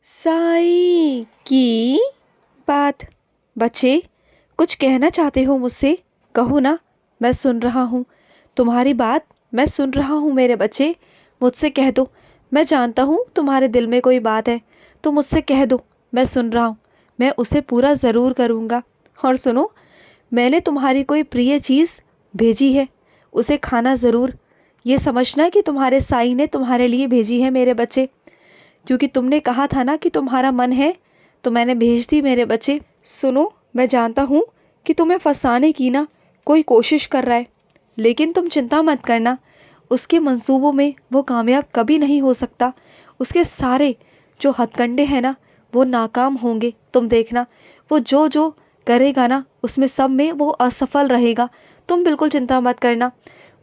साई की बात। बच्चे, कुछ कहना चाहते हो मुझसे? कहो ना, मैं सुन रहा हूँ। तुम्हारी बात मैं सुन रहा हूँ मेरे बच्चे, मुझसे कह दो। मैं जानता हूँ तुम्हारे दिल में कोई बात है, तो मुझसे कह दो, मैं सुन रहा हूँ। मैं उसे पूरा ज़रूर करूँगा। और सुनो, मैंने तुम्हारी कोई प्रिय चीज़ भेजी है, उसे खाना ज़रूर। ये समझना कि तुम्हारे साई ने तुम्हारे लिए भेजी है मेरे बच्चे, क्योंकि तुमने कहा था ना कि तुम्हारा मन है, तो मैंने भेज दी मेरे बच्चे। सुनो, मैं जानता हूँ कि तुम्हें फंसाने की ना कोई कोशिश कर रहा है, लेकिन तुम चिंता मत करना, उसके मंसूबों में वो कामयाब कभी नहीं हो सकता। उसके सारे जो हथकंडे हैं ना, वो नाकाम होंगे। तुम देखना, वो जो जो करेगा ना, उसमें सब में वो असफल रहेगा। तुम बिल्कुल चिंता मत करना।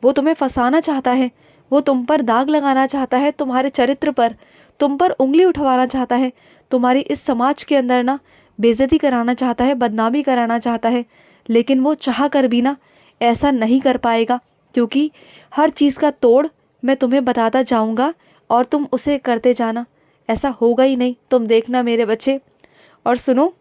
वो तुम्हें फंसाना चाहता है, वो तुम पर दाग लगाना चाहता है, तुम्हारे चरित्र पर, तुम पर उंगली उठवाना चाहता है, तुम्हारी इस समाज के अंदर ना बेइज्जती कराना चाहता है, बदनामी कराना चाहता है। लेकिन वो चाह कर भी ना ऐसा नहीं कर पाएगा, क्योंकि हर चीज़ का तोड़ मैं तुम्हें बताता जाऊंगा और तुम उसे करते जाना। ऐसा होगा ही नहीं, तुम देखना मेरे बच्चे। और सुनो,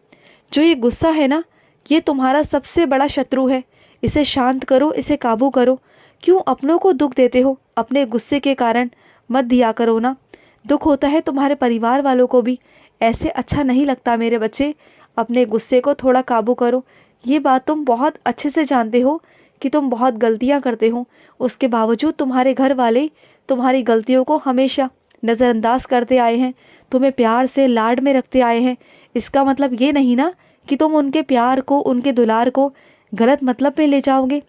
जो ये गुस्सा है ना, ये तुम्हारा सबसे बड़ा शत्रु है। इसे शांत करो, इसे काबू करो। क्यों अपनों को दुख देते हो? अपने गुस्से के कारण मत दिया करो ना। दुख होता है तुम्हारे परिवार वालों को भी, ऐसे अच्छा नहीं लगता मेरे बच्चे। अपने गुस्से को थोड़ा काबू करो। ये बात तुम बहुत अच्छे से जानते हो कि तुम बहुत गलतियां करते हो, उसके बावजूद तुम्हारे घर वाले तुम्हारी गलतियों को हमेशा नज़रअंदाज करते आए हैं, तुम्हें प्यार से लाड में रखते आए हैं। इसका मतलब ये नहीं ना कि तुम उनके प्यार को, उनके दुलार को गलत मतलब में ले जाओगे।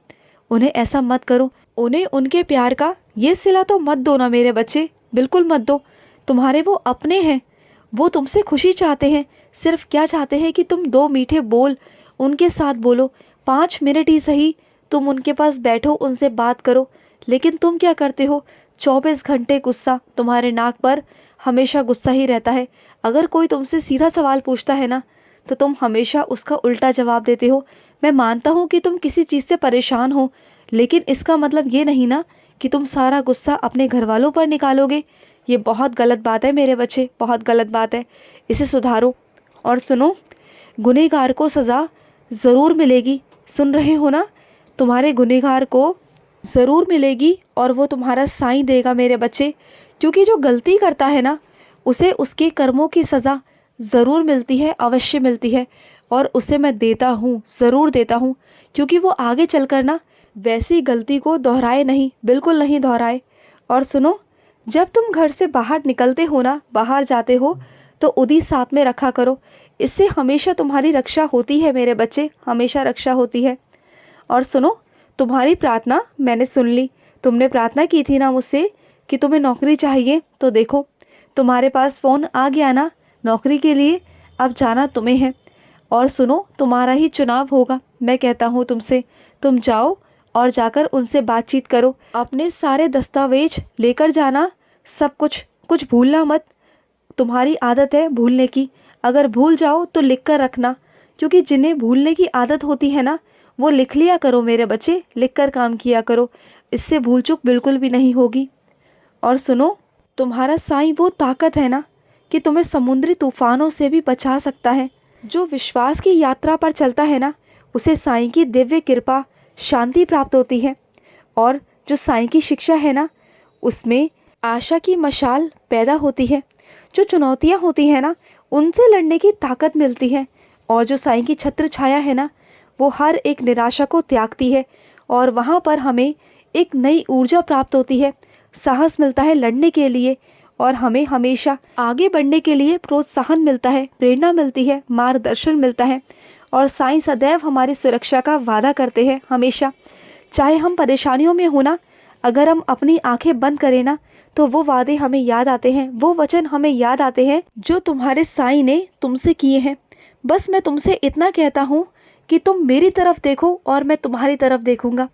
उन्हें ऐसा मत करो। उन्हें उनके प्यार का ये सिला तो मत दो ना मेरे बच्चे, बिल्कुल मत दो। तुम्हारे वो अपने हैं, वो तुमसे खुशी चाहते हैं। सिर्फ क्या चाहते हैं कि तुम दो मीठे बोल उनके साथ बोलो, 5 मिनट ही सही तुम उनके पास बैठो, उनसे बात करो। लेकिन तुम क्या करते हो? 24 घंटे गुस्सा, तुम्हारे नाक पर हमेशा गुस्सा ही रहता है। अगर कोई तुमसे सीधा सवाल पूछता है ना, तो तुम हमेशा उसका उल्टा जवाब देते हो। मैं मानता हूँ कि तुम किसी चीज़ से परेशान हो, लेकिन इसका मतलब ये नहीं ना कि तुम सारा गुस्सा अपने घर वालों पर निकालोगे। ये बहुत गलत बात है मेरे बच्चे, बहुत गलत बात है। इसे सुधारो। और सुनो, गुनहगार को सज़ा ज़रूर मिलेगी। सुन रहे हो ना? तुम्हारे गुनहगार को ज़रूर मिलेगी, और वो तुम्हारा साईं देगा मेरे बच्चे। क्योंकि जो गलती करता है ना, उसे उसके कर्मों की सज़ा ज़रूर मिलती है, अवश्य मिलती है। और उसे मैं देता हूँ, ज़रूर देता हूँ, क्योंकि वो आगे चलकर ना वैसी गलती को दोहराए नहीं, बिल्कुल नहीं दोहराए। और सुनो, जब तुम घर से बाहर निकलते हो ना, बाहर जाते हो, तो उदी साथ में रखा करो। इससे हमेशा तुम्हारी रक्षा होती है मेरे बच्चे, हमेशा रक्षा होती है। और सुनो, तुम्हारी प्रार्थना मैंने सुन ली। तुमने प्रार्थना की थी ना मुझसे कि तुम्हें नौकरी चाहिए, तो देखो तुम्हारे पास फ़ोन आ गया ना नौकरी के लिए। अब जाना तुम्हें है। और सुनो, तुम्हारा ही चुनाव होगा। मैं कहता हूँ तुमसे, तुम जाओ और जाकर उनसे बातचीत करो। अपने सारे दस्तावेज लेकर जाना, सब कुछ, कुछ भूलना मत। तुम्हारी आदत है भूलने की, अगर भूल जाओ तो लिख कर रखना, क्योंकि जिन्हें भूलने की आदत होती है ना, वो लिख लिया करो मेरे बच्चे, लिख कर काम किया करो। इससे भूल चूक बिल्कुल भी नहीं होगी। और सुनो, तुम्हारा साईं वो ताकत है ना कि तुम्हें समुद्री तूफानों से भी बचा सकता है। जो विश्वास की यात्रा पर चलता है ना, उसे साईं की दिव्य कृपा, शांति प्राप्त होती है। और जो साईं की शिक्षा है ना, उसमें आशा की मशाल पैदा होती है। जो चुनौतियाँ होती हैं ना, उनसे लड़ने की ताकत मिलती है। और जो साईं की छत्र छाया है ना, वो हर एक निराशा को त्यागती है, और वहाँ पर हमें एक नई ऊर्जा प्राप्त होती है, साहस मिलता है लड़ने के लिए, और हमें हमेशा आगे बढ़ने के लिए प्रोत्साहन मिलता है, प्रेरणा मिलती है, मार्गदर्शन मिलता है। और साईं सदैव हमारी सुरक्षा का वादा करते हैं हमेशा। चाहे हम परेशानियों में हो ना, अगर हम अपनी आंखें बंद करें ना, तो वो वादे हमें याद आते हैं, वो वचन हमें याद आते हैं जो तुम्हारे साईं ने तुमसे किए हैं। बस मैं तुमसे इतना कहता हूँ कि तुम मेरी तरफ देखो और मैं तुम्हारी तरफ देखूंगा,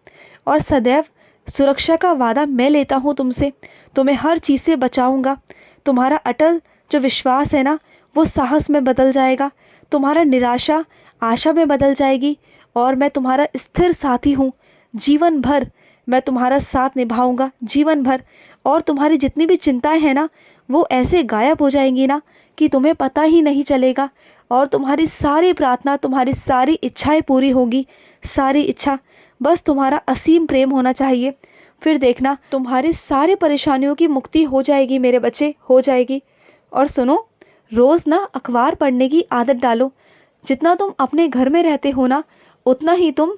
और सदैव सुरक्षा का वादा मैं लेता हूँ तुमसे। तुम्हें हर चीज़ से बचाऊंगा। तुम्हारा अटल जो विश्वास है ना, वो साहस में बदल जाएगा। तुम्हारा निराशा आशा में बदल जाएगी। और मैं तुम्हारा स्थिर साथी हूँ। जीवन भर मैं तुम्हारा साथ निभाऊंगा, जीवन भर। और तुम्हारी जितनी भी चिंताएं हैं ना वो ऐसे गायब हो जाएंगी ना कि तुम्हें पता ही नहीं चलेगा, और तुम्हारी सारी प्रार्थना, तुम्हारी सारी इच्छाएं पूरी होंगी। सारी इच्छा, बस तुम्हारा असीम प्रेम होना चाहिए। फिर देखना तुम्हारी सारी परेशानियों की मुक्ति हो जाएगी मेरे बच्चे, हो जाएगी। और सुनो, रोज़ ना अखबार पढ़ने की आदत डालो। जितना तुम अपने घर में रहते हो ना उतना ही तुम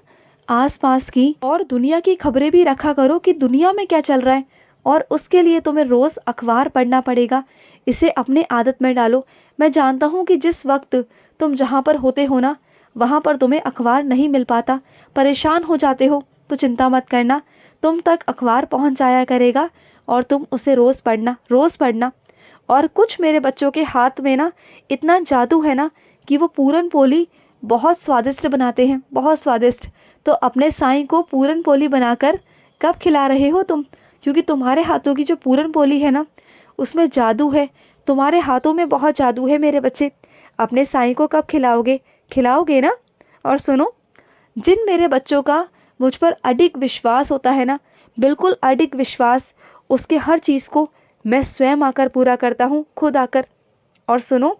आसपास की और दुनिया की खबरें भी रखा करो कि दुनिया में क्या चल रहा है, और उसके लिए तुम्हें रोज़ अखबार पढ़ना पड़ेगा। इसे अपने आदत में डालो। मैं जानता हूँ कि जिस वक्त तुम जहाँ पर होते हो ना वहाँ पर तुम्हें अखबार नहीं मिल पाता, परेशान हो जाते हो, तो चिंता मत करना, तुम तक अखबार पहुँच जाया करेगा और तुम उसे रोज़ पढ़ना, रोज़ पढ़ना। और कुछ मेरे बच्चों के हाथ में ना इतना जादू है ना कि वो पूरन पोली बहुत स्वादिष्ट बनाते हैं, बहुत स्वादिष्ट। तो अपने साईं को पूरन पोली बनाकर कब खिला रहे हो तुम? क्योंकि तुम्हारे हाथों की जो पूरन पोली है ना उसमें जादू है, तुम्हारे हाथों में बहुत जादू है मेरे बच्चे। अपने साईं को कब खिलाओगे? खिलाओगे ना? और सुनो, जिन मेरे बच्चों का मुझ पर अडिग विश्वास होता है ना, बिल्कुल अडिग विश्वास, उसके हर चीज़ को मैं स्वयं आकर पूरा करता हूँ, खुद आकर। और सुनो,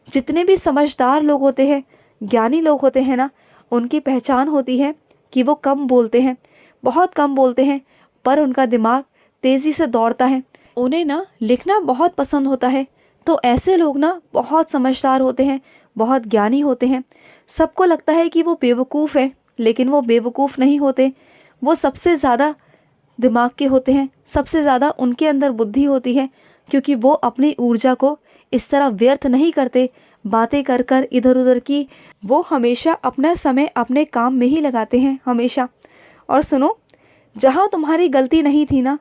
जितने भी समझदार लोग होते हैं, ज्ञानी लोग होते हैं ना, उनकी पहचान होती है कि वो कम बोलते हैं, बहुत कम बोलते हैं, पर उनका दिमाग तेज़ी से दौड़ता है। उन्हें ना लिखना बहुत पसंद होता है। तो ऐसे लोग ना बहुत समझदार होते हैं, बहुत ज्ञानी होते हैं। सबको लगता है कि वो बेवकूफ़ है, लेकिन वो बेवकूफ़ नहीं होते। वो सबसे ज़्यादा दिमाग के होते हैं, सबसे ज़्यादा उनके अंदर बुद्धि होती है, क्योंकि वो अपनी ऊर्जा को इस तरह व्यर्थ नहीं करते बातें कर कर इधर उधर की। वो हमेशा अपना समय अपने काम में ही लगाते हैं, हमेशा। और सुनो, जहाँ तुम्हारी गलती नहीं थी ना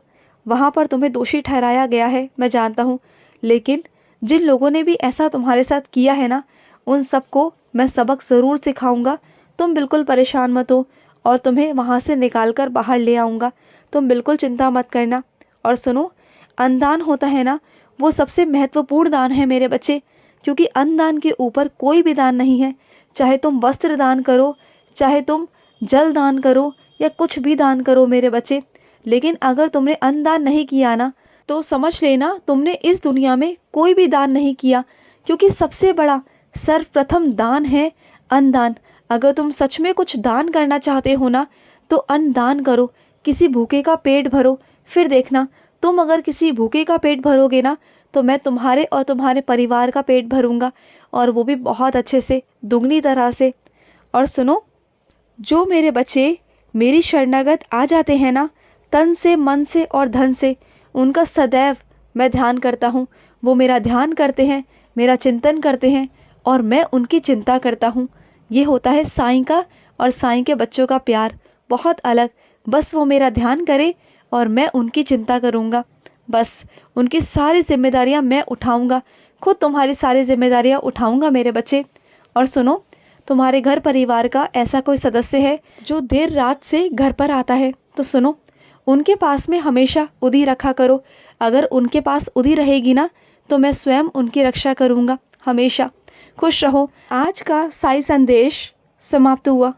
वहाँ पर तुम्हें दोषी ठहराया गया है, मैं जानता हूँ। लेकिन जिन लोगों ने भी ऐसा तुम्हारे साथ किया है ना उन सबको मैं सबक ज़रूर सिखाऊंगा। तुम बिल्कुल परेशान मत हो, और तुम्हें वहाँ से निकाल कर बाहर ले आऊँगा। तुम बिल्कुल चिंता मत करना। और सुनो, अन्नदान होता है ना वो सबसे महत्वपूर्ण दान है मेरे बच्चे, क्योंकि अन्नदान के ऊपर कोई भी दान नहीं है। चाहे तुम वस्त्र दान करो, चाहे तुम जल दान करो, या कुछ भी दान करो मेरे बच्चे, लेकिन अगर तुमने अन्नदान नहीं किया ना तो समझ लेना तुमने इस दुनिया में कोई भी दान नहीं किया, क्योंकि सबसे बड़ा सर्वप्रथम दान है अन्नदान। अगर तुम सच में कुछ दान करना चाहते हो ना तो अन्नदान करो, किसी भूखे का पेट भरो। फिर देखना, तुम अगर किसी भूखे का पेट भरोगे ना तो मैं तुम्हारे और तुम्हारे परिवार का पेट भरूंगा, और वो भी बहुत अच्छे से, दुगनी तरह से। और सुनो, जो मेरे बच्चे मेरी शरणागत आ जाते हैं ना तन से, मन से और धन से, उनका सदैव मैं ध्यान करता हूँ। वो मेरा ध्यान करते हैं, मेरा चिंतन करते हैं, और मैं उनकी चिंता करता हूँ। ये होता है साईं का और साईं के बच्चों का प्यार, बहुत अलग। बस वो मेरा ध्यान करे और मैं उनकी चिंता करूँगा। बस उनकी सारी जिम्मेदारियाँ मैं उठाऊँगा, खुद तुम्हारी सारी जिम्मेदारियाँ उठाऊँगा मेरे बच्चे। और सुनो, तुम्हारे घर परिवार का ऐसा कोई सदस्य है जो देर रात से घर पर आता है, तो सुनो, उनके पास में हमेशा उदी रखा करो। अगर उनके पास उदी रहेगी ना तो मैं स्वयं उनकी रक्षा करूँगा हमेशा। खुश रहो। आज का साई संदेश समाप्त हुआ।